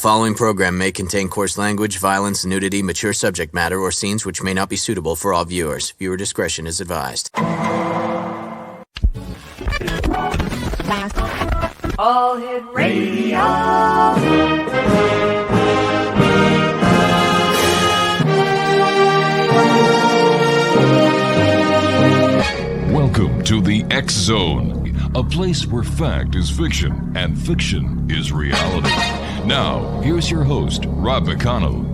following program may contain coarse language, violence, nudity, mature subject matter, or scenes which may not be suitable for all viewers. Viewer discretion is advised. All Hit Radio. Welcome to the X Zone, a place where fact is fiction and fiction is reality. Now, here's your host, Rob McConnell.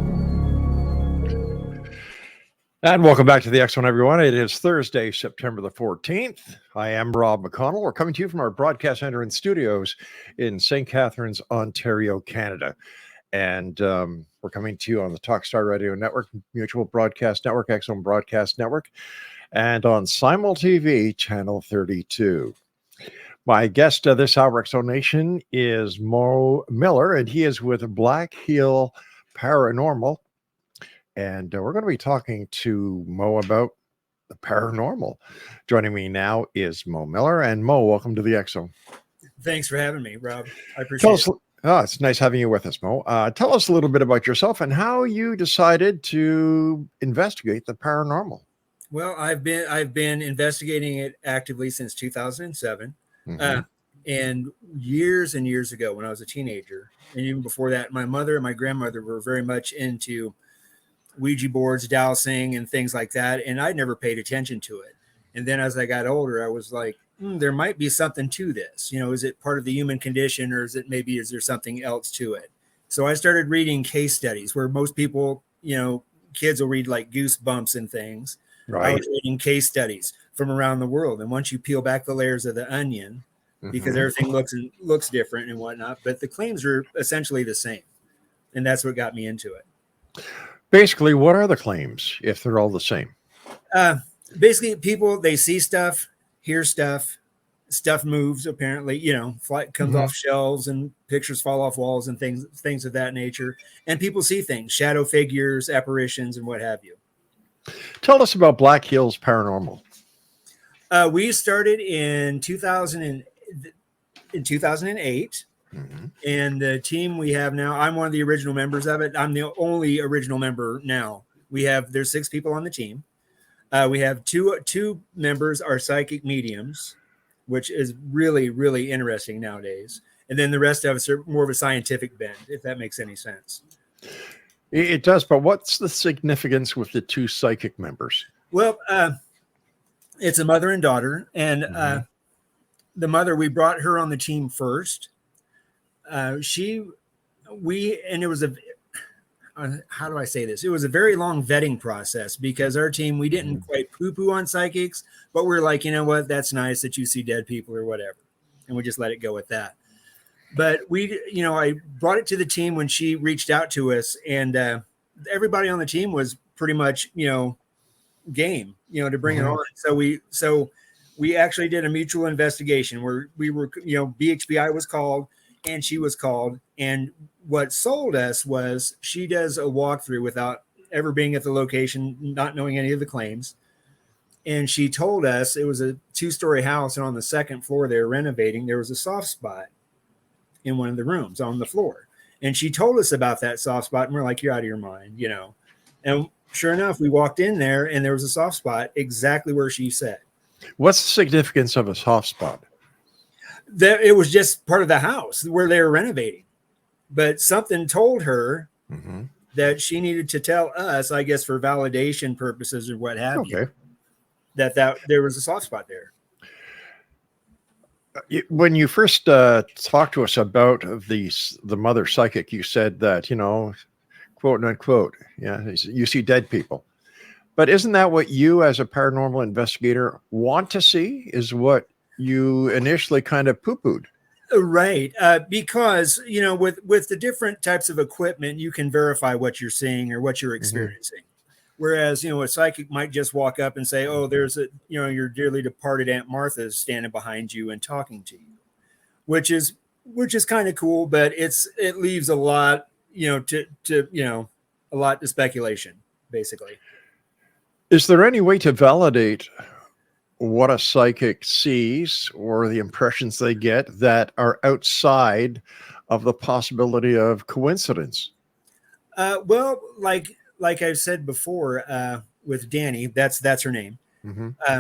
And welcome back to the X Zone, everyone. It is Thursday, September the 14th. I am Rob McConnell. We're coming to you from our broadcast center and studios in St. Catharines, Ontario, Canada. And we're coming to you on the Talkstar Radio Network, Mutual Broadcast Network, X Zone Broadcast Network, and on Simul TV, Channel 32. My guest this hour, X Zone Nation, is Mo Miller, and he is with Black Hill Paranormal. And we're going to be talking to Mo about the paranormal. Joining me now is Mo Miller. And Mo, welcome to the X Zone. Thanks for having me, Rob. I appreciate it. Oh, it's nice having you with us, Mo. Tell us a little bit about yourself and how you decided to investigate the paranormal. Well, I've been investigating it actively since 2007. Mm-hmm. And years ago when I was a teenager, and even before that, my mother and my grandmother were very much into Ouija boards, dowsing, and things like that. And I never paid attention to it. And then as I got older, I was like, there might be something to this. You know, is it part of the human condition, or is there something else to it? So I started reading case studies where most people, kids will read like Goosebumps and things. Right. I was reading case studies from around the world. And once you peel back the layers of the onion, because everything looks different and whatnot, but the claims are essentially the same. And that's what got me into it. Basically, what are the claims if they're all the same? Basically, people, they see stuff, hear stuff moves, apparently, flight comes off shelves and pictures fall off walls and things of that nature. And people see things, shadow figures, apparitions, and what have you. Tell us about Black Hills Paranormal. We started in 2008. And the team we have now, I'm one of the original members of it. I'm the only original member now. There's 6 people on the team. We have two members are psychic mediums, which is really, really interesting nowadays. And then the rest of us are more of a scientific bend, if that makes any sense. It does, but what's the significance with the 2 psychic members? Well, it's a mother and daughter, and the mother, we brought her on the team first. It was how do I say this? It was a very long vetting process because our team, we didn't quite poo-poo on psychics, but we're like, you know what? That's nice that you see dead people or whatever. And we just let it go with that. But I brought it to the team when she reached out to us, and everybody on the team was pretty much, game, to bring it on. So we actually did a mutual investigation where we were, BHBI was called and she was called. And what sold us was she does a walkthrough without ever being at the location, not knowing any of the claims. And she told us it was a 2-story house, and on the second floor they were renovating, there was a soft spot in one of the rooms on the floor. And she told us about that soft spot, and we're like, you're out of your mind, And sure enough, we walked in there and there was a soft spot exactly where she said. What's the significance of a soft spot? It was just part of the house where they were renovating. But something told her that she needed to tell us, I guess, for validation purposes or what have you, that there was a soft spot there. When you first talked to us about the mother psychic, you said that, quote unquote, you see dead people. But isn't that what you as a paranormal investigator want to see, is what you initially kind of poo-pooed? Right. Because, with the different types of equipment, you can verify what you're seeing or what you're experiencing. Whereas, a psychic might just walk up and say, oh, there's your dearly departed Aunt Martha standing behind you and talking to you, which is kind of cool, but it leaves a lot, a lot to speculation, basically. Is there any way to validate what a psychic sees or the impressions they get that are outside of the possibility of coincidence? Well, like I've said before, with Danny, that's her name. Mm-hmm.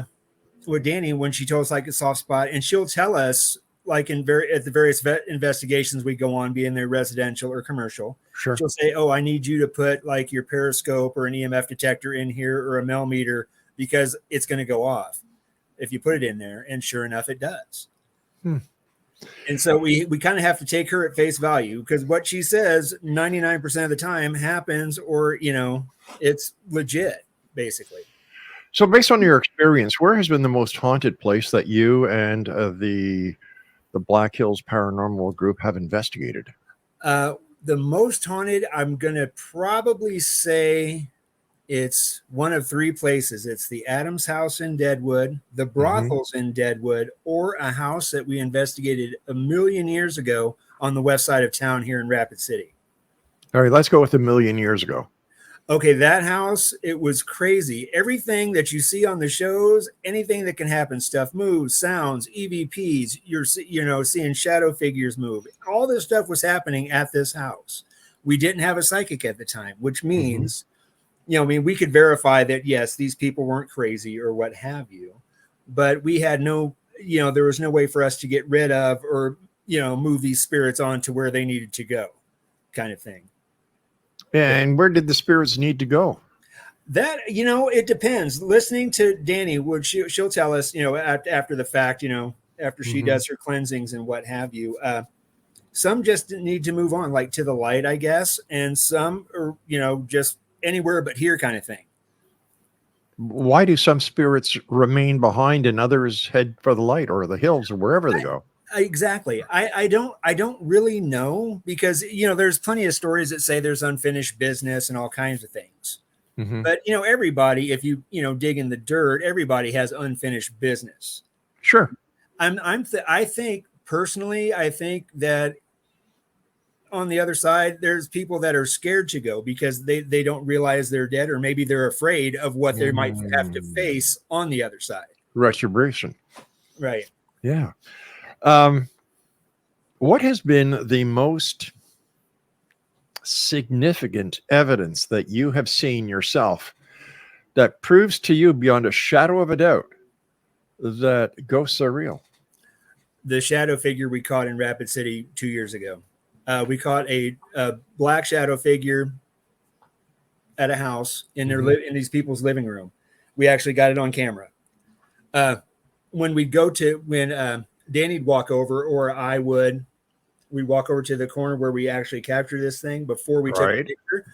With Danny, when she told us like a soft spot, and she'll tell us like at the various investigations we go on, being they're residential or commercial. Sure. She'll say, "Oh, I need you to put like your periscope or an EMF detector in here or a melmeter because it's going to go off if you put it in there." And sure enough, it does. And so we kind of have to take her at face value because what she says 99% of the time happens, or it's legit, basically. So based on your experience, where has been the most haunted place that you and the Black Hills Paranormal group have investigated? The most haunted, I'm going to probably say it's one of three places. It's the Adams house in Deadwood, the brothels in Deadwood, or a house that we investigated 1,000,000 years ago on the west side of town here in Rapid City. All right, let's go with 1,000,000 years ago. Okay, that house, it was crazy. Everything that you see on the shows, anything that can happen, stuff moves, sounds, EVPs, you're seeing shadow figures move. All this stuff was happening at this house. We didn't have a psychic at the time, which means, we could verify that, yes, these people weren't crazy or what have you, but we had no, there was no way for us to get rid of or, move these spirits on to where they needed to go, kind of thing. And where did the spirits need to go? That, it depends. Listening to Danny, she'll tell us, after the fact, after she does her cleansings and what have you. Some just need to move on, like to the light, I guess. And some are, just anywhere but here kind of thing. Why do some spirits remain behind and others head for the light or the hills or wherever they go? Exactly. I don't really know because, there's plenty of stories that say there's unfinished business and all kinds of things. But, everybody, if you, dig in the dirt, everybody has unfinished business. Sure. I think personally, that on the other side, there's people that are scared to go because they don't realize they're dead, or maybe they're afraid of what they might have to face on the other side. Retribution. Right. Yeah. What has been the most significant evidence that you have seen yourself that proves to you beyond a shadow of a doubt that ghosts are real? The shadow figure we caught in Rapid City 2 years ago. We caught a black shadow figure at a house in their in these people's living room. We actually got it on camera. When Danny'd walk over, or we'd walk over to the corner where we actually captured this thing before we took a picture.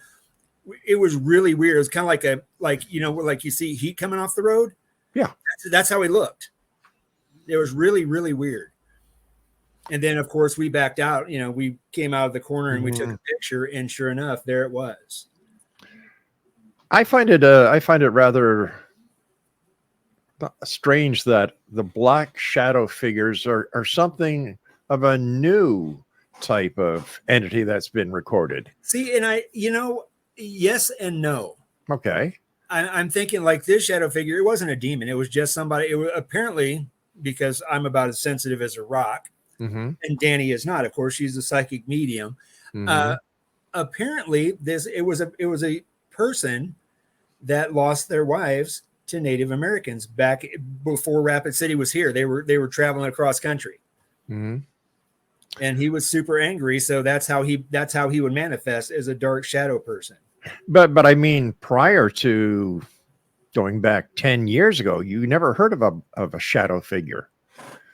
It was really weird. It was kind of like you see heat coming off the road. Yeah. That's how he looked. It was really, really weird. And then, of course, we backed out. We came out of the corner and we took a picture, and sure enough, there it was. I find it rather strange that the black shadow figures are something of a new type of entity that's been recorded. See, and yes and no. Okay. I'm thinking like this shadow figure, it wasn't a demon. It was just somebody. It was apparently, because I'm about as sensitive as a rock, and Danny is not. Of course, she's a psychic medium. Apparently, it was a person that lost their wives to Native Americans back before Rapid City was here. They were traveling across country, and he was super angry. So that's how he would manifest as a dark shadow person. But I mean, prior to going back 10 years ago, you never heard of a shadow figure.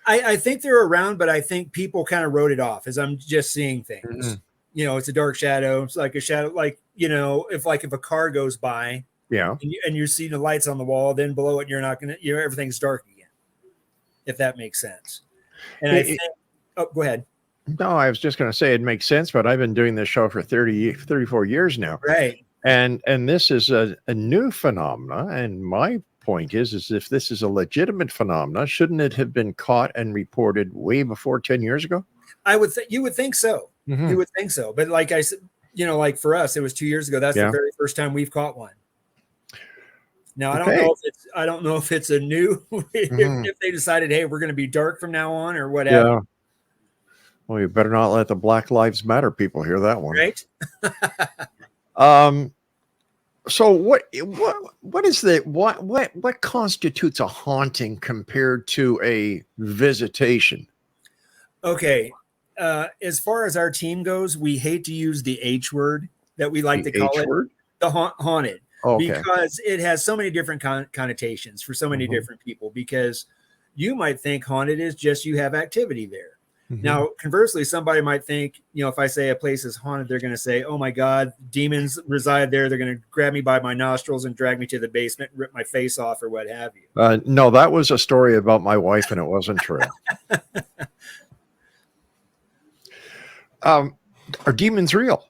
I think they're around, but I think people kind of wrote it off as I'm just seeing things. It's a dark shadow. It's like a shadow, if a car goes by, and you see the lights on the wall, then below it, you're not going to, everything's dark again, if that makes sense. And I think, go ahead. No, I was just going to say it makes sense, but I've been doing this show for 34 years now. Right. And this is a new phenomena. And my point is if this is a legitimate phenomena, shouldn't it have been caught and reported way before 10 years ago? You would think so. You would think so. But like I said, like for us, it was 2 years ago. That's the very first time we've caught one. Now Okay. I don't know if it's a new if they decided, hey, we're going to be dark from now on or whatever. Yeah. Well, you better not let the Black Lives Matter people hear that one. Right? So what constitutes a haunting compared to a visitation? Okay. As far as our team goes, we hate to use the H word that we like The to call H it, word? the haunted, Okay. because it has so many different connotations for so many different people. Because you might think haunted is just you have activity there. Now, conversely, somebody might think, if I say a place is haunted, they're going to say, oh my God, demons reside there. They're going to grab me by my nostrils and drag me to the basement, rip my face off or what have you. No, that was a story about my wife and it wasn't true. Are demons real?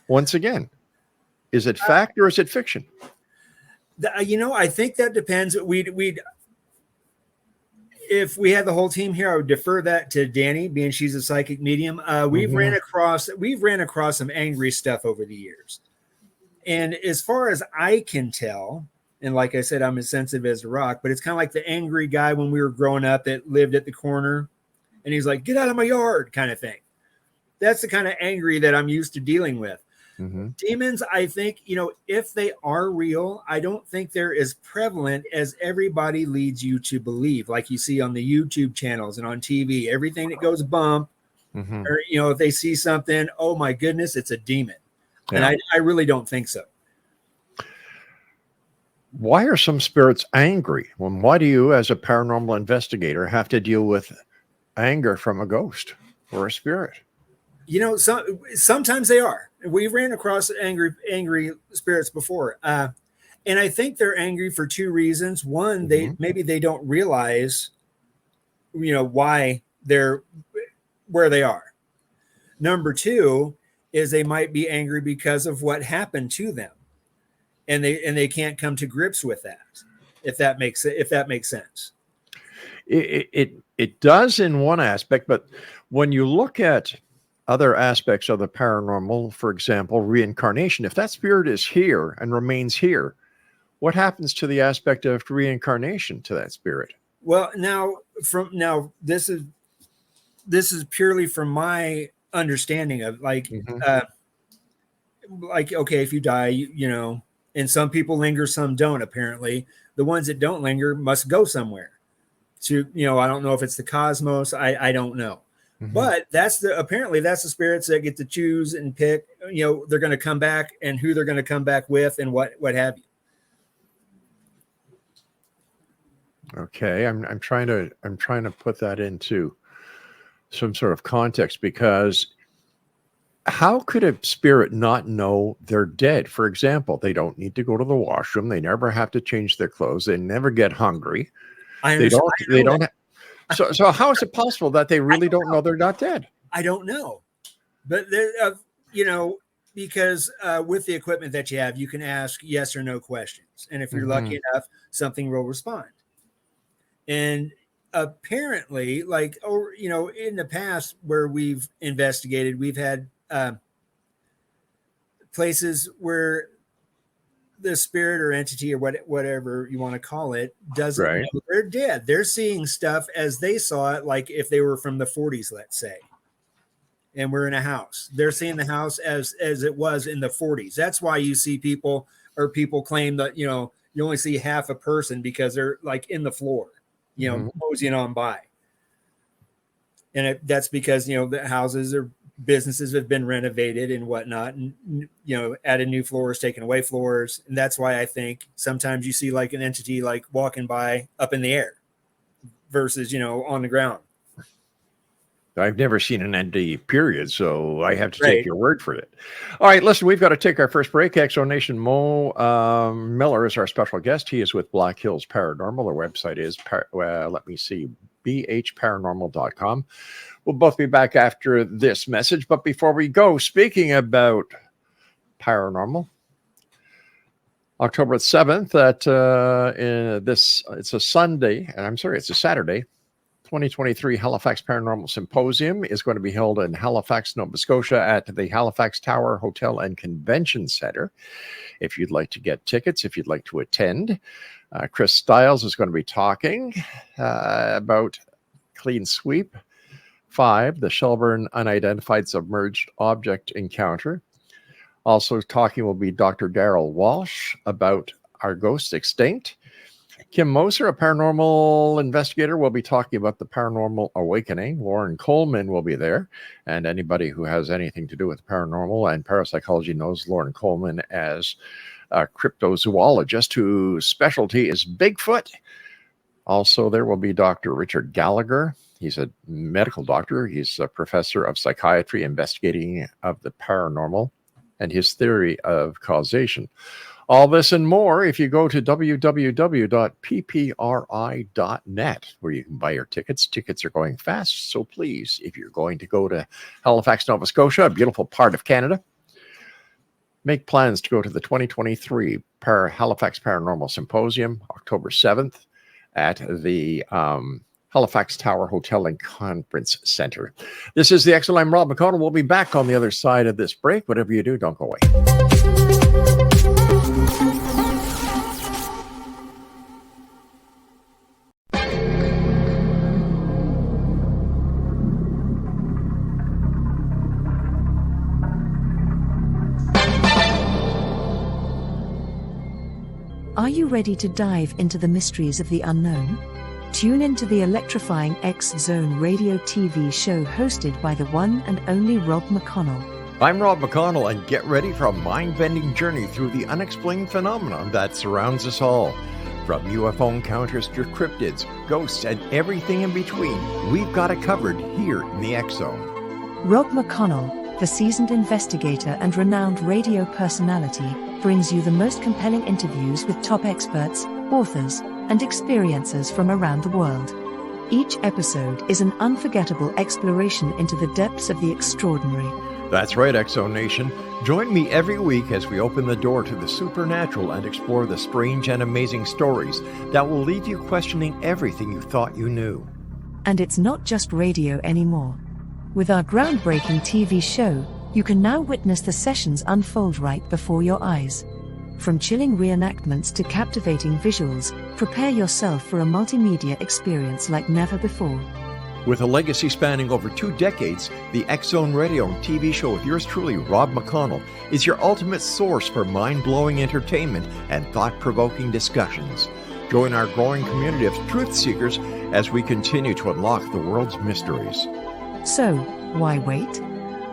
Once again, is it fact or is it fiction? I think that depends. If we had the whole team here, I would defer that to Danny, being she's a psychic medium. We've ran across some angry stuff over the years. And as far as I can tell, and like I said, I'm as sensitive as a rock, but it's kind of like the angry guy when we were growing up that lived at the corner and he's like, get out of my yard kind of thing. That's the kind of angry that I'm used to dealing with. Demons, I think, if they are real, I don't think they're as prevalent as everybody leads you to believe, like you see on the YouTube channels and on TV, everything that goes bump, or, if they see something, oh my goodness, it's a demon. Yeah. And I really don't think so. Why are some spirits angry? Why do you, as a paranormal investigator, have to deal with anger from a ghost or a spirit? Sometimes they are. We ran across angry spirits before. And I think they're angry for two reasons. One, maybe they don't realize, why they're where they are. Number two is they might be angry because of what happened to them. And they can't come to grips with that. If that makes sense. It does in one aspect, but when you look at other aspects of the paranormal, for example, reincarnation, if that spirit is here and remains here, what happens to the aspect of reincarnation to that spirit? Well, this is purely from my understanding of like okay, if you die, and some people linger, some don't. Apparently, the ones that don't linger must go somewhere. To I don't know if it's the cosmos. I don't know. But apparently that's the spirits that get to choose and pick, they're going to come back and who they're going to come back with and what have you. Okay. I'm trying to put that into some sort of context, because how could a spirit not know they're dead? For example, they don't need to go to the washroom. They never have to change their clothes. They never get hungry. They don't. So how is it possible that they really don't know they're not dead? I don't know, but because with the equipment that you have, you can ask yes or no questions, and if you're lucky enough, something will respond. And apparently, in the past where we've investigated, we've had places where the spirit or entity or whatever you want to call it doesn't know they're dead. They're seeing stuff as they saw it, like if they were from the 40s, let's say, and we're in a house. They're seeing the house as it was in the 40s. That's why you see people claim that, you only see half a person because they're like in the floor, moseying on by. And that's because, the houses or businesses have been renovated and whatnot, and added new floors, taken away floors. And that's why I think sometimes you see like an entity like walking by up in the air versus on the ground. I've never seen an entity, period, so I have to take your word for it. All right, listen, we've got to take our first break. Exonation Mo Miller is our special guest. He is with Black Hills Paranormal. Their website is bhparanormal.com. We'll both be back after this message. But before we go, speaking about paranormal, October 7th it's a Saturday, 2023 Halifax Paranormal Symposium is going to be held in Halifax, Nova Scotia at the Halifax Tower Hotel and Convention Center. If you'd like to get tickets, if you'd like to attend, Chris Stiles is going to be talking about Clean Sweep 5, the Shelburne Unidentified Submerged Object Encounter. Also talking will be Dr. Daryl Walsh about Our Ghost Extinct. Kim Moser, a paranormal investigator, will be talking about the paranormal awakening. Lauren Coleman will be there. And anybody who has anything to do with paranormal and parapsychology knows Lauren Coleman as a cryptozoologist whose specialty is Bigfoot. Also, there will be Dr. Richard Gallagher. He's a medical doctor. He's a professor of psychiatry investigating of the paranormal and his theory of causation. All this and more if you go to www.ppri.net, where you can buy your tickets. Tickets are going fast, so please, if you're going to go to Halifax, Nova Scotia, a beautiful part of Canada, make plans to go to the 2023 Halifax Paranormal Symposium, October 7th, at the Halifax Tower Hotel and Conference Center. This is the Excellent. I'm Rob McConnell. We'll be back on the other side of this break. Whatever you do, don't go away. Are you ready to dive into the mysteries of the unknown? Tune into the electrifying X-Zone radio TV show hosted by the one and only Rob McConnell. I'm Rob McConnell, and get ready for a mind-bending journey through the unexplained phenomenon that surrounds us all. From UFO encounters to cryptids, ghosts, and everything in between, we've got it covered here in the X-Zone. Rob McConnell, the seasoned investigator and renowned radio personality, brings you the most compelling interviews with top experts, authors, and experiencers from around the world. Each episode is an unforgettable exploration into the depths of the extraordinary. That's right, X-Zone Nation. Join me every week as we open the door to the supernatural and explore the strange and amazing stories that will leave you questioning everything you thought you knew. And it's not just radio anymore. With our groundbreaking TV show, you can now witness the sessions unfold right before your eyes. From chilling reenactments to captivating visuals, prepare yourself for a multimedia experience like never before. With a legacy spanning over 2 decades, the X-Zone Radio and TV show with yours truly, Rob McConnell, is your ultimate source for mind-blowing entertainment and thought-provoking discussions. Join our growing community of truth seekers as we continue to unlock the world's mysteries. So, why wait?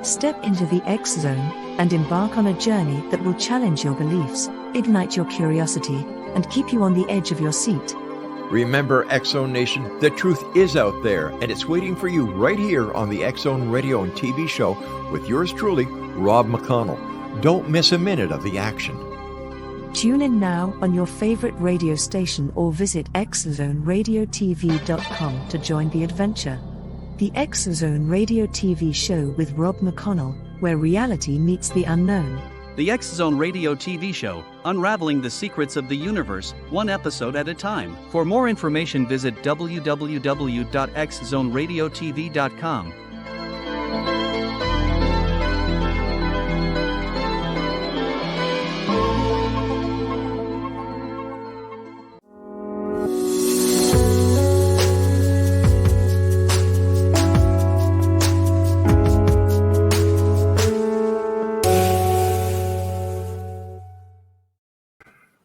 Step into the X-Zone and embark on a journey that will challenge your beliefs, ignite your curiosity, and keep you on the edge of your seat. Remember, X-Zone Nation, the truth is out there, and it's waiting for you right here on the X-Zone Radio and TV show with yours truly, Rob McConnell. Don't miss a minute of the action. Tune in now on your favorite radio station or visit xzoneradiotv.com to join the adventure. The X-Zone Radio TV show with Rob McConnell, where reality meets the unknown. The X-Zone Radio TV show, unraveling the secrets of the universe, one episode at a time. For more information, visit www.xzoneradiotv.com.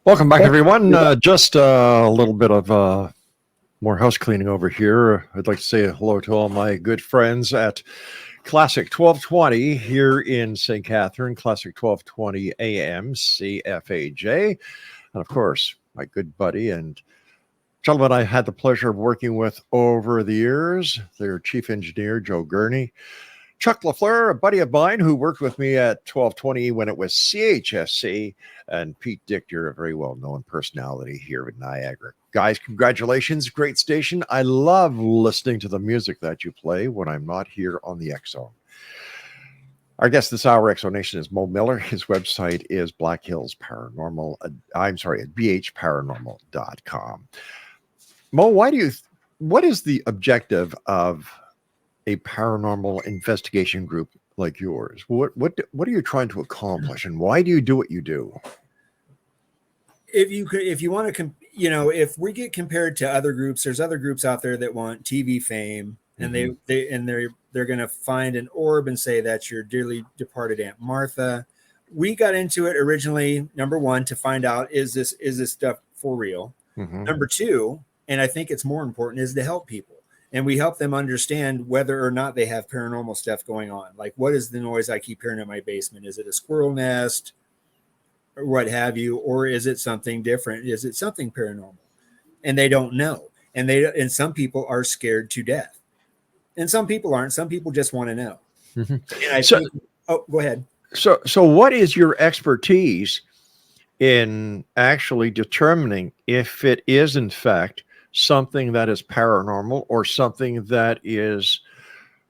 Welcome back, everyone. Just a little bit of more house cleaning over here. I'd like to say hello to all my good friends at Classic 1220 here in St. Catherine, Classic 1220 AM, CFAJ. And of course, my good buddy and gentleman I had the pleasure of working with over the years, their chief engineer, Joe Gurney. Chuck LaFleur, a buddy of mine who worked with me at 1220 when it was CHSC, and Pete Dichter, a very well-known personality here in Niagara. Guys, congratulations. Great station. I love listening to the music that you play when I'm not here on the X-Zone. Our guest this hour, X-Zone Nation, is Mo Miller. His website is Black Hills Paranormal. At bhparanormal.com. Mo, why do you what is the objective of a paranormal investigation group like yours? What are you trying to accomplish, and why do you do what you do? If you want to, if we get compared to other groups, there's other groups out there that want TV fame, and they're going to find an orb and say that's your dearly departed Aunt Martha. We got into it originally, number one, to find out is this stuff for real. Number two, and I think it's more important, is to help people. And we help them understand whether or not they have paranormal stuff going on. Like, what is the noise I keep hearing in my basement? Is it a squirrel nest or what have you? Or is it something different? Is it something paranormal? And they don't know. And some people are scared to death. And some people aren't. Some people just want to know. And I think, go ahead. So what is your expertise in actually determining if it is, in fact, something that is paranormal or something that is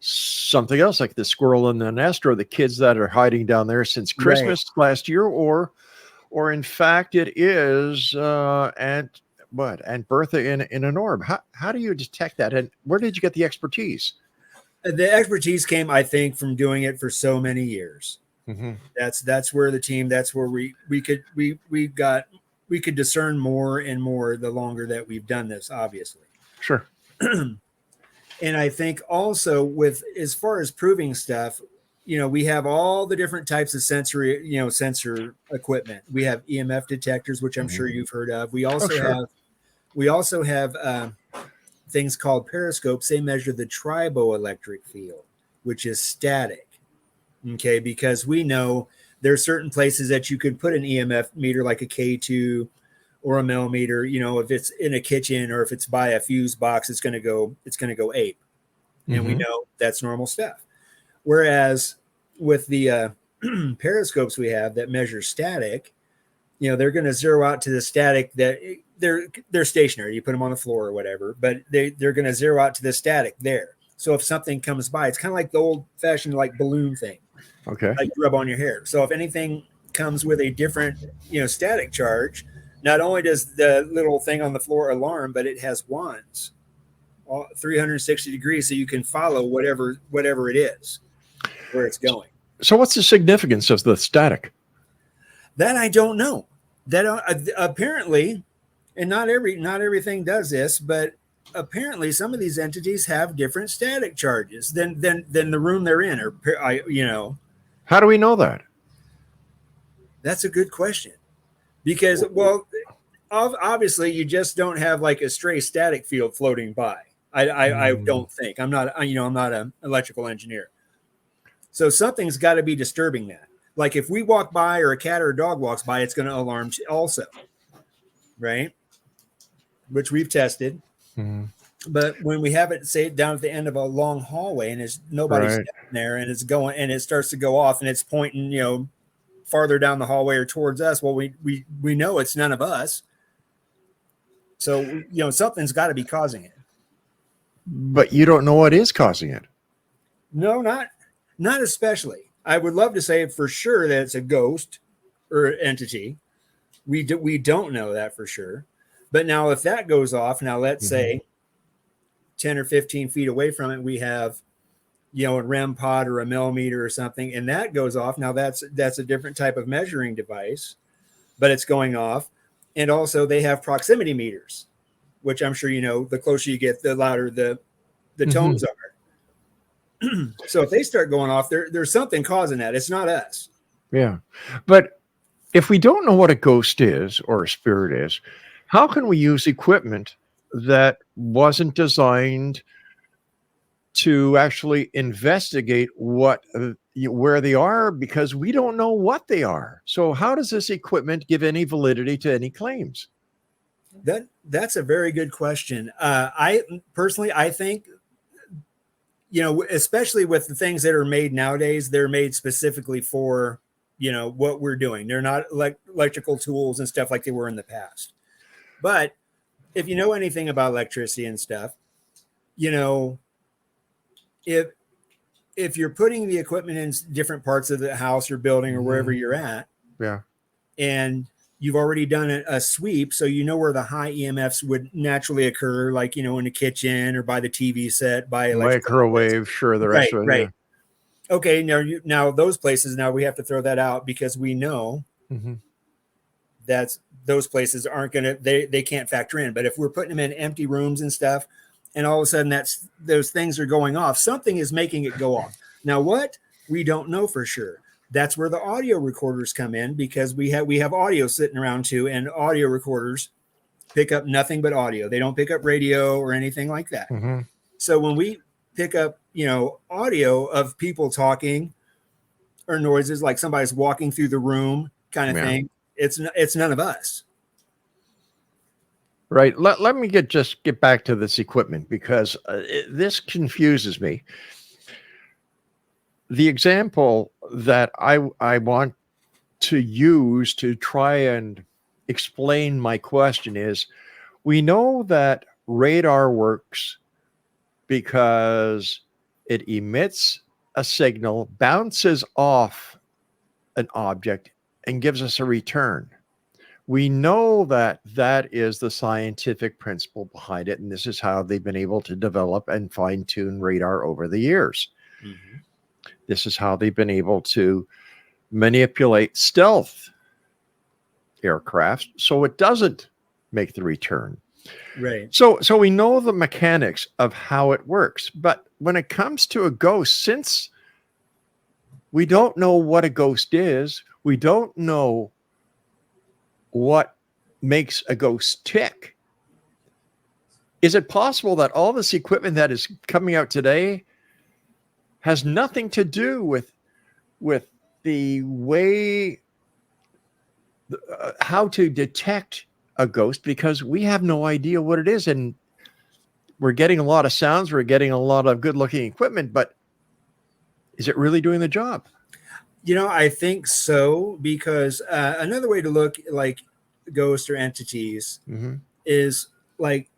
something else, like the squirrel in the nest or the kids that are hiding down there since Christmas last year, or in fact it is Aunt Bertha in an orb? How do you detect that, and where did you get the expertise? The expertise came, I think, from doing it for so many years. That's where the team, that's where we could discern more and more the longer that we've done this, obviously. Sure. And I think also with, as far as proving stuff, we have all the different types of sensor equipment. We have EMF detectors, which I'm sure you've heard of. We also have things called periscopes. They measure the triboelectric field, which is static. Okay, because we know there are certain places that you could put an EMF meter, like a K2 or a millimeter. If it's in a kitchen or if it's by a fuse box, it's going to go ape, and we know that's normal stuff. Whereas with the periscopes we have that measure static, they're going to zero out to the static that they're stationary. You put them on the floor or whatever, but they're going to zero out to the static there. So if something comes by, it's kind of like the old-fashioned like balloon thing. Okay. Like you rub on your hair. So if anything comes with a different, static charge, not only does the little thing on the floor alarm, but it has wands, 360 degrees, so you can follow whatever it is, where it's going. So what's the significance of the static? That I don't know. That apparently, and not everything does this, but apparently some of these entities have different static charges than the room they're in, or How do we know that? That's a good question, because, well, obviously you just don't have like a stray static field floating by. I don't think. I'm not an electrical engineer. So something's got to be disturbing that. Like if we walk by or a cat or a dog walks by, it's going to alarm also. Right? Which we've tested. But when we have it, say, down at the end of a long hallway and there's nobody sitting there and it's going and it starts to go off and it's pointing, farther down the hallway or towards us, well, we know it's none of us. So, something's got to be causing it. But you don't know what is causing it. No, not especially. I would love to say for sure that it's a ghost or entity. We don't know that for sure. But now if that goes off, now let's say 10 or 15 feet away from it, we have, a REM pod or a millimeter or something, and that goes off. Now that's a different type of measuring device, but it's going off. And also they have proximity meters, which I'm sure the closer you get, the louder the tones are. So if they start going off, there's something causing that. It's not us. Yeah. But if we don't know what a ghost is or a spirit is, how can we use equipment that wasn't designed to actually investigate where they are, because we don't know what they are? So how does this equipment give any validity to any claims? That's a very good question. I personally think, especially with the things that are made nowadays, they're made specifically for, what we're doing. They're not electrical tools and stuff like they were in the past. But if you know anything about electricity and stuff, if you're putting the equipment in different parts of the house or building or wherever you're at, yeah, and you've already done a sweep, so you know where the high EMFs would naturally occur, like, you know, in the kitchen or by the TV set, by microwave, sure, the rest of it. Right. Yeah. Okay, now those places, now we have to throw that out because we know that those places aren't going to, they can't factor in. But if we're putting them in empty rooms and stuff, and all of a sudden those things are going off, something is making it go off. Now what? We don't know for sure. That's where the audio recorders come in, because we have audio sitting around too, and audio recorders pick up nothing but audio. They don't pick up radio or anything like that. So when we pick up, you know, audio of people talking or noises, like somebody's walking through the room kind of thing, it's none of us. Right. Let me get back to this equipment, because this confuses me. The example that I want to use to try and explain my question is, we know that radar works because it emits a signal, bounces off an object, and gives us a return. We know that that is the scientific principle behind it, and this is how they've been able to develop and fine-tune radar over the years. This is how they've been able to manipulate stealth aircraft so it doesn't make the return. Right. So we know the mechanics of how it works, but when it comes to a ghost, since we don't know what a ghost is, we don't know what makes a ghost tick. Is it possible that all this equipment that is coming out today has nothing to do with the way how to detect a ghost, because we have no idea what it is, and we're getting a lot of sounds, we're getting a lot of good looking equipment, but is it really doing the job? You know, I think so, because another way to look like ghosts or entities is like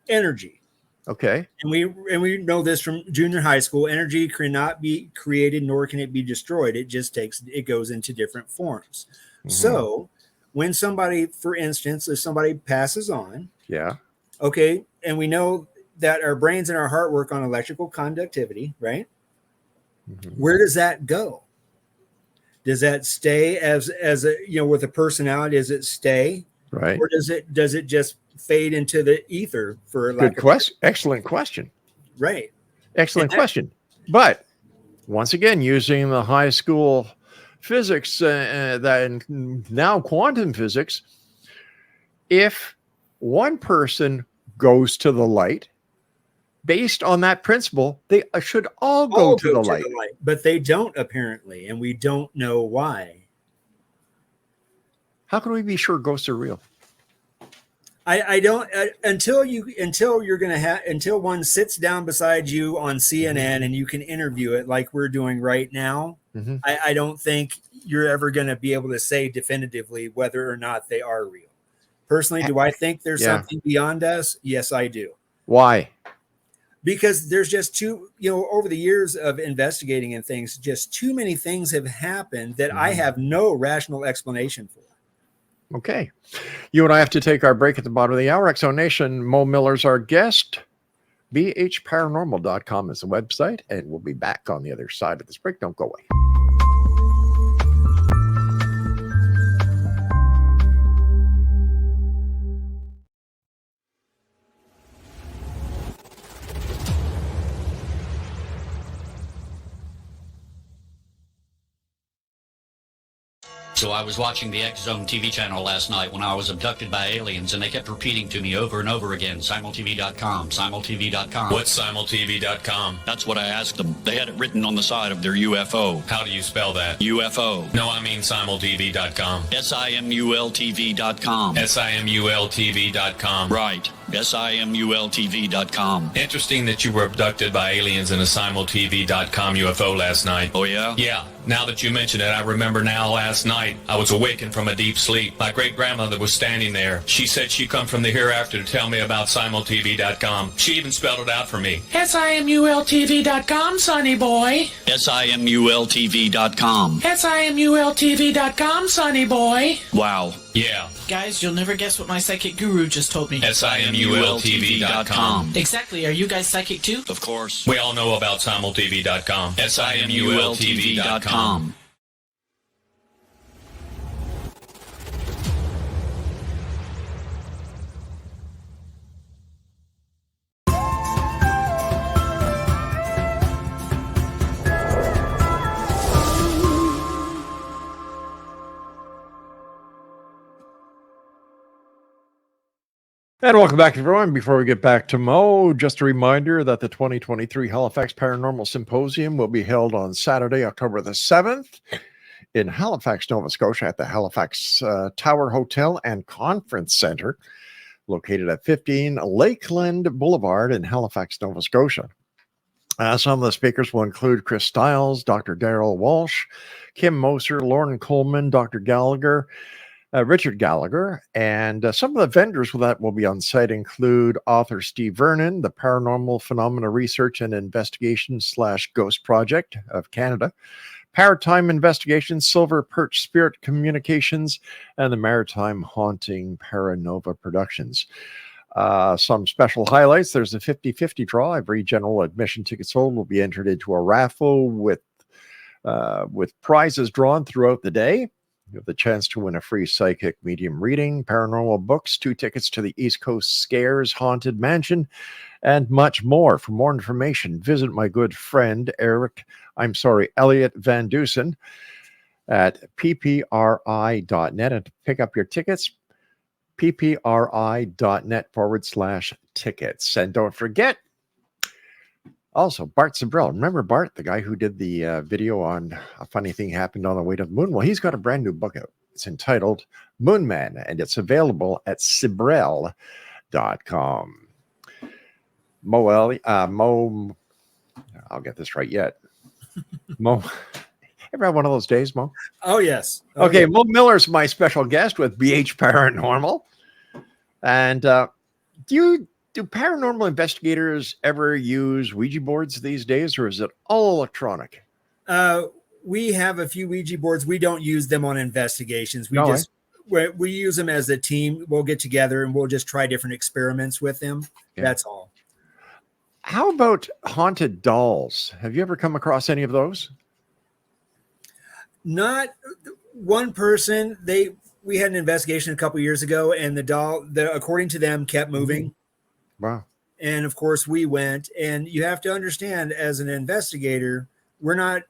energy. Okay. And we know this from junior high school. Energy cannot be created, nor can it be destroyed. It goes into different forms. So when somebody, for instance, if somebody passes on, okay, and we know that our brains and our heart work on electrical conductivity, right? Where does that go? Does that stay as a, you know, with a personality? Does it stay, right, or does it just fade into the ether? For good question. Excellent question. Right. Excellent question. But once again, using the high school physics that now quantum physics, if one person goes to the light, based on that principle, they should all go to the light. But they don't, apparently, and we don't know why. How can we be sure ghosts are real? I don't until one sits down beside you on CNN and you can interview it like we're doing right now. I don't think you're ever going to be able to say definitively whether or not they are real. Personally, do I think there's something beyond us? Yes, I do. Why? Because there's just over the years of investigating and things, just too many things have happened that I have no rational explanation for. Okay. You and I have to take our break at the bottom of the hour. X-Zone Nation, Mo Miller's our guest. bhparanormal.com is the website, and we'll be back on the other side of this break. Don't go away. So I was watching the X-Zone TV channel last night when I was abducted by aliens, and they kept repeating to me over and over again, simultv.com, simultv.com. What's simultv.com? That's what I asked them. They had it written on the side of their UFO. How do you spell that? UFO. No, I mean simultv.com. simultv.com. simultv.com. Right. simultv.com. Interesting that you were abducted by aliens in a simultv.com UFO last night. Oh, yeah? Yeah. Now that you mention it, I remember now last night I was awakened from a deep sleep. My great-grandmother was standing there. She said she'd come from the hereafter to tell me about simultv.com. She even spelled it out for me. simultv.com, sonny boy. simultv.com. simultv.com, sonny boy. Wow. Yeah. Guys, you'll never guess what my psychic guru just told me. SIMULTV.com. Exactly. Are you guys psychic too? Of course. We all know about SimulTV.com. SIMULTV.com. And welcome back, everyone. Before we get back to Mo, just a reminder that the 2023 Halifax Paranormal Symposium will be held on Saturday, October the 7th in Halifax, Nova Scotia at the Halifax Tower Hotel and Conference Center, located at 15 Lakeland Boulevard in Halifax, Nova Scotia. Some of the speakers will include Chris Stiles, Dr. Daryl Walsh, Kim Moser, Lauren Coleman, Dr. Gallagher, Richard Gallagher, and some of the vendors that will be on site include author Steve Vernon, the Paranormal Phenomena Research and Investigation / Ghost Project of Canada, Paratime Investigations, Silver Perch Spirit Communications, and the Maritime Haunting Paranova Productions. Some special highlights. There's a 50-50 draw. Every general admission ticket sold will be entered into a raffle with prizes drawn throughout the day. You have the chance to win a free psychic medium reading, paranormal books, 2 tickets to the East Coast Scares Haunted Mansion, and much more. For more information, visit my good friend Elliot Van Dusen at ppri.net and pick up your tickets, ppri.net/tickets. And don't forget, also, Bart Zabrell. Remember Bart, the guy who did the video on A Funny Thing Happened on the Way to the Moon? Well, he's got a brand new book out. It's entitled Moon Man, and it's available at Zabrell.com. Mo, I'll get this right yet. Mo, ever had one of those days, Mo? Oh, yes. Okay, Mo Miller's my special guest with BH Paranormal. And do paranormal investigators ever use Ouija boards these days, or is it all electronic? We have a few Ouija boards. We don't use them on investigations. We use them as a team. We'll get together and we'll just try different experiments with them. Yeah. That's all. How about haunted dolls? Have you ever come across any of those? Not one person. We had an investigation a couple years ago, and the doll, according to them, kept moving. Wow. And of course we went, and you have to understand, as an investigator, we're not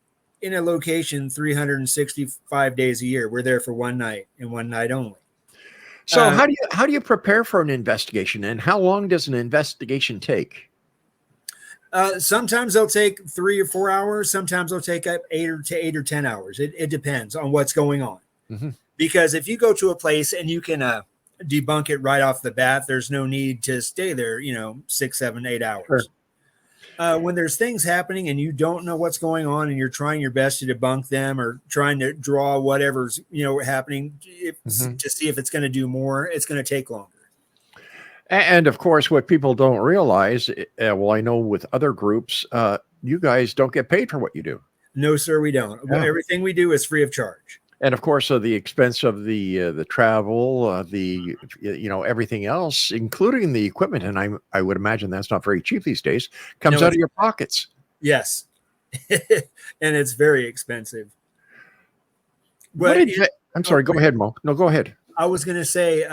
in a location 365 days a year. We're there for one night and one night only. So how do you prepare for an investigation, and how long does an investigation take? Sometimes they'll take 3 or 4 hours. Sometimes they'll take up 8 or 10 hours. It depends on what's going on. Mm-hmm. Because if you go to a place and you can debunk it right off the bat, there's no need to stay there, 6, 7, 8 hours. Sure. When there's things happening and you don't know what's going on and you're trying your best to debunk them or trying to draw whatever's happening to see if it's going to do more, it's going to take longer. And of course, what people don't realize, well, I know with other groups, you guys don't get paid for what you do. No, sir, we don't. Yeah. Everything we do is free of charge. And of course, the expense of the travel, everything else, including the equipment, and I would imagine that's not very cheap these days, comes out of your pockets. Yes, and it's very expensive. I'm sorry. Go ahead, Mo. No, go ahead. I was going to say,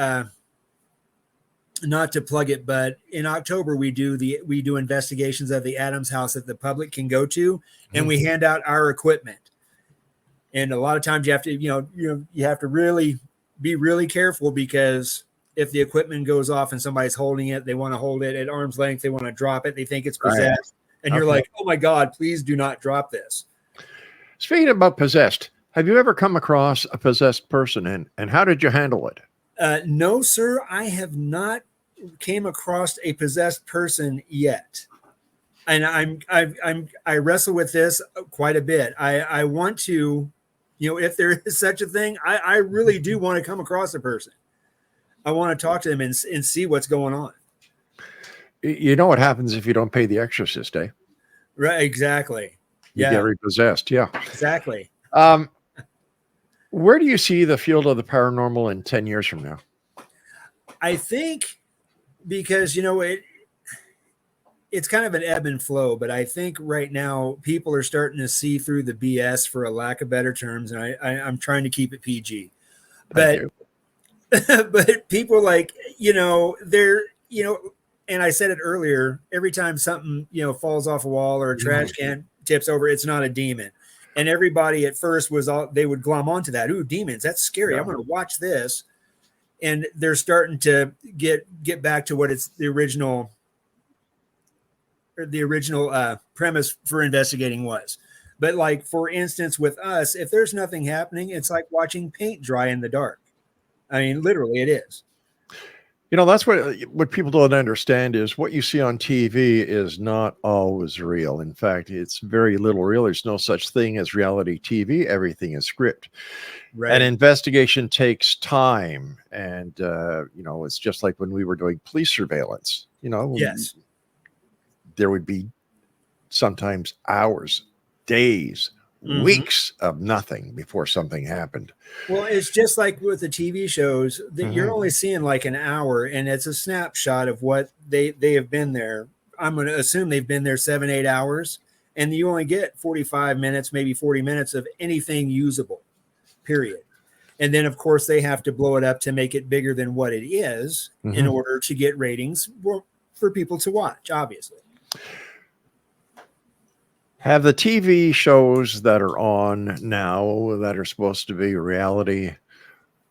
not to plug it, but in October we do investigations of the Adams House that the public can go to, and we hand out our equipment. And a lot of times you have to, you have to really be really careful, because if the equipment goes off and somebody's holding it, they want to hold it at arm's length, they want to drop it, they think it's possessed, right. And you're like, oh my God, please do not drop this. Speaking about possessed, have you ever come across a possessed person, and how did you handle it? No, sir, I have not came across a possessed person yet. And I wrestle with this quite a bit. I want to, if there is such a thing, I really do want to come across a person. I want to talk to them and see what's going on. You know what happens if you don't pay the exorcist, eh? Right, exactly. You get repossessed, yeah. Exactly. Where do you see the field of the paranormal in 10 years from now? I think because, it's kind of an ebb and flow, but I think right now people are starting to see through the BS, for a lack of better terms. And I'm trying to keep it PG, but, but people they're, and I said it earlier, every time something, falls off a wall or a trash can tips over, it's not a demon. And everybody at first they would glom onto that. Ooh, demons, that's scary. I'm going to watch this. And they're starting to get back to what it's the original premise for investigating was. But like, for instance, with us, if there's nothing happening, it's like watching paint dry in the dark. I mean, literally it is. That's what people don't understand is what you see on TV is not always real. In fact, it's very little real. There's no such thing as reality TV. Everything is script. Right. And investigation takes time. And, it's just like when we were doing police surveillance, Yes. There would be sometimes hours, days, weeks of nothing before something happened. Well, it's just like with the TV shows that you're only seeing like an hour, and it's a snapshot of what they have been there. I'm going to assume they've been there 7-8 hours, and you only get 45 minutes, maybe 40 minutes of anything usable, period. And then, of course, they have to blow it up to make it bigger than what it is in order to get ratings for people to watch, obviously. Have the TV shows that are on now that are supposed to be reality,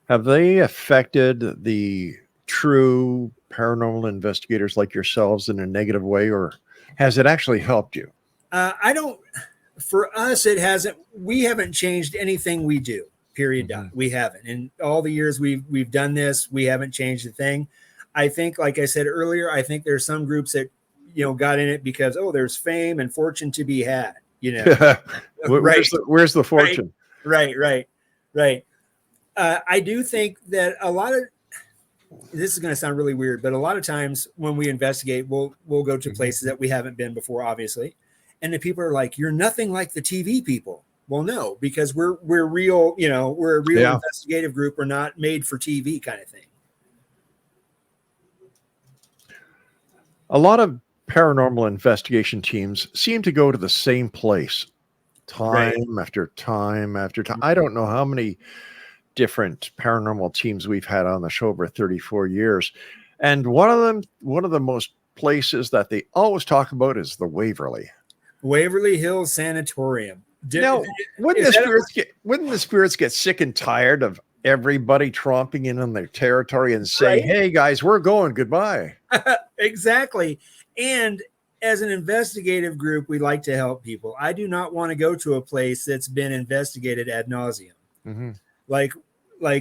have they affected the true paranormal investigators like yourselves in a negative way, or has it actually helped you? For us, it hasn't. We haven't changed anything we do, period. We haven't. In all the years we've done this, we haven't changed a thing. I think, like I said earlier, I think there's some groups that, got in it because, there's fame and fortune to be had, Where's the fortune? Right. I do think that a lot of, this is going to sound really weird, but a lot of times when we investigate, we'll go to places that we haven't been before, obviously. And the people are like, you're nothing like the TV people. Well, no, because we're real, we're a real investigative group. We're not made for TV kind of thing. A lot of paranormal investigation teams seem to go to the same place time after time after time. I don't know how many different paranormal teams we've had on the show over 34 years. And one of the most places that they always talk about is the Waverly Hills Sanatorium. Now, wouldn't the spirits get sick and tired of everybody tromping in on their territory and saying, hey guys, we're going, goodbye? Exactly. And as an investigative group, we like to help people. I do not want to go to a place that's been investigated ad nauseum. Like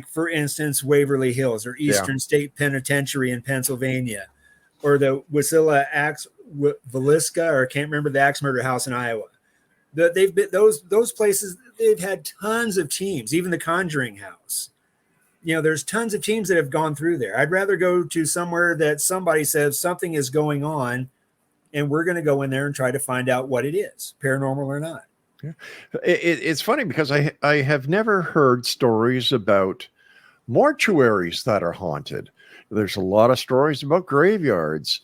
for instance, Waverly Hills or Eastern State Penitentiary in Pennsylvania, or the Wasilla Villisca, or I can't remember, the axe murder house in Iowa. They've been those places. They've had tons of teams, even the Conjuring House. There's tons of teams that have gone through there. I'd rather go to somewhere that somebody says something is going on, and we're going to go in there and try to find out what it is, paranormal or not. Yeah. It's funny because I have never heard stories about mortuaries that are haunted. There's a lot of stories about graveyards.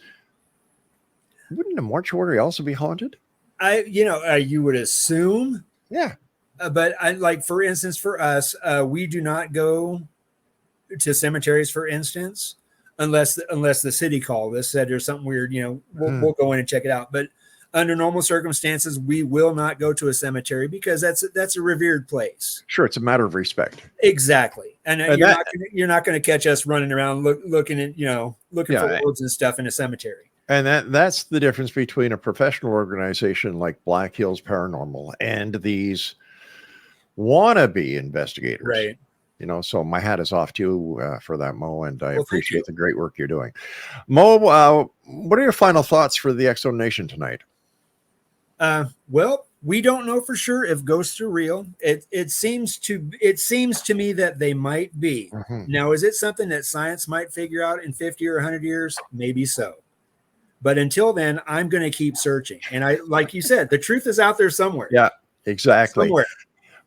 Wouldn't a mortuary also be haunted? You would assume. Yeah. But for instance, for us, we do not go to cemeteries, for instance, unless the city called us, said there's something weird, we'll go in and check it out. But under normal circumstances, we will not go to a cemetery because that's a revered place. Sure, it's a matter of respect. Exactly, and you're not going to catch us running around looking at looking for words and stuff in a cemetery. And that's the difference between a professional organization like Black Hills Paranormal and these wannabe investigators. Right. So my hat is off to you for that, Mo, and I appreciate the great work you're doing. Mo, what are your final thoughts for the X Zone Nation tonight? Well, we don't know for sure if ghosts are real. It seems to me that they might be. Now, is it something that science might figure out in 50 or 100 years? Maybe so. But until then, I'm going to keep searching. And like you said, the truth is out there somewhere. Yeah, exactly. Somewhere.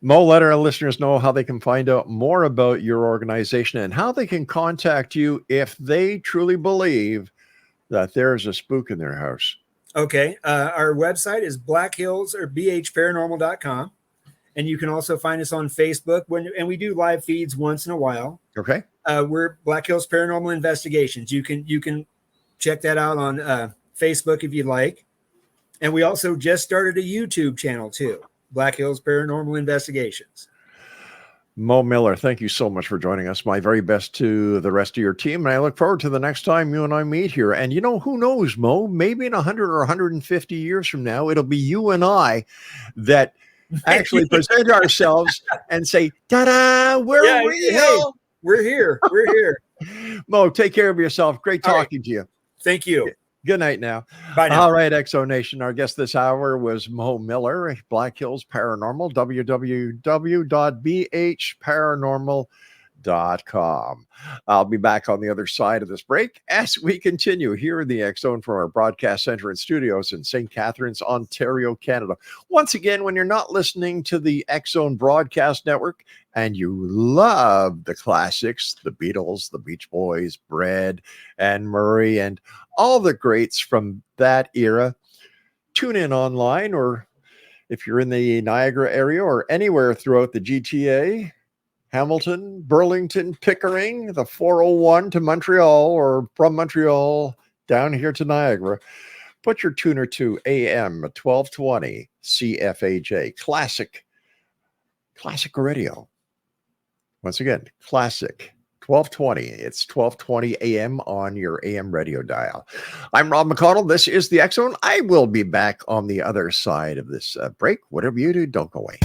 Mo, let our listeners know how they can find out more about your organization and how they can contact you if they truly believe that there's a spook in their house. Okay. Our website is blackhills.paranormal.com. And you can also find us on Facebook and we do live feeds once in a while. Okay. We're Black Hills Paranormal Investigations. You can check that out on Facebook if you'd like. And we also just started a YouTube channel too, Black Hills Paranormal Investigations. Mo Miller, thank you so much for joining us. My very best to the rest of your team. And I look forward to the next time you and I meet here. And who knows, Mo, maybe in 100 or 150 years from now, it'll be you and I that actually present ourselves and say, ta-da, we're real. Hey, we're here. We're here. Mo, take care of yourself. Great talking to you. Thank you. Good night now. Bye now. All right, Exo Nation. Our guest this hour was Mo Miller, Black Hills Paranormal, www.bhparanormal.com. I'll be back on the other side of this break as we continue here in the X Zone from our broadcast center and studios in St. Catharines, Ontario, Canada. Once again, when you're not listening to the X Zone Broadcast Network and you love the classics, the Beatles, the Beach Boys, Bread, and Murray, and all the greats from that era, tune in online, or if you're in the Niagara area or anywhere throughout the GTA, Hamilton, Burlington, Pickering, the 401 to Montreal, or from Montreal down here to Niagara, put your tuner to AM 1220 CFAJ, classic radio. Once again, classic 1220. It's 1220 AM on your AM radio dial. I'm Rob McConnell. This is the X Zone. I will be back on the other side of this break. Whatever you do, don't go away.